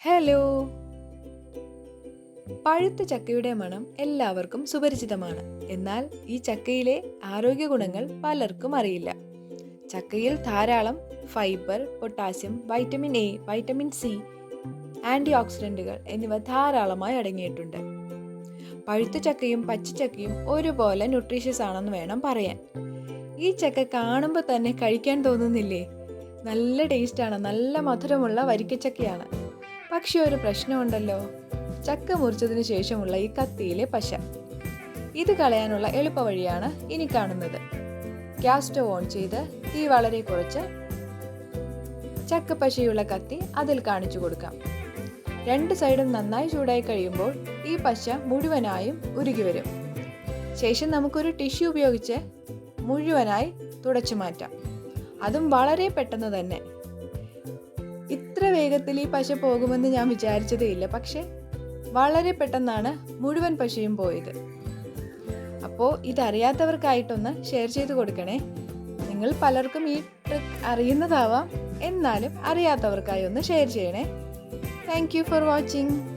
Hello. പഴുത്ത ചക്കയുടെ മണം എല്ലാവർക്കും സുപരിചിതമാണ്. എന്നാൽ ഈ ചക്കയിലെ ആരോഗ്യ ഗുണങ്ങൾ പലർക്കും അറിയില്ല. ചക്കയിൽ ധാരാളം fibre, potassium, vitamin A, vitamin C, anti ഓക്സിഡന്റുകൾ എന്നിവ ധാരാളമായി അടങ്ങിയിട്ടുണ്ട്. പഴുത്ത ചക്കയും പച്ചച്ചക്കയും ഒരുപോലെ ന്യൂട്രീഷ്യസ് ആണെന്ന് വേണം പറയാൻ. ഈ ചക്ക കാണുമ്പോൾ തന്നെ കഴിക്കാൻ തോന്നുന്നില്ലേ? നല്ല ടേസ്റ്റാണ്, നല്ല മധുരമുള്ള വരിക്കച്ചക്കയാണ്. പക്ഷെ ഒരു പ്രശ്നമുണ്ടല്ലോ, ചക്ക മുറിച്ചതിന് ശേഷമുള്ള ഈ കത്തിയിലെ പശ. ഇത് കളയാനുള്ള എളുപ്പ വഴിയാണ് ഇനി കാണുന്നത്. ഗ്യാസ് സ്റ്റവ് ഓൺ ചെയ്ത് തീ വളരെ കുറച്ച് ചക്കപ്പശയുള്ള കത്തി അതിൽ കാണിച്ചു കൊടുക്കാം. രണ്ട് സൈഡും നന്നായി ചൂടായി കഴിയുമ്പോൾ ഈ പശ മുഴുവനായും ഉരുകി വരും. ശേഷം നമുക്കൊരു ടിഷ്യൂ ഉപയോഗിച്ച് മുഴുവനായി തുടച്ചു മാറ്റാം. അതും വളരെ പെട്ടെന്ന് തന്നെ. ഇത്ര വേഗത്തിൽ ഈ പശ പോകുമെന്ന് ഞാൻ വിചാരിച്ചതേ ഇല്ല. പക്ഷെ വളരെ പെട്ടെന്നാണ് മുഴുവൻ പശയും പോയത്. അപ്പോൾ ഇതറിയാത്തവർക്കായിട്ടൊന്ന് ഷെയർ ചെയ്ത് കൊടുക്കണേ. നിങ്ങൾ പലർക്കും ഈ ട്രിക്ക് അറിയുന്നതാവാം, എന്നാലും അറിയാത്തവർക്കായി ഒന്ന് ഷെയർ ചെയ്യണേ. Thank you for watching.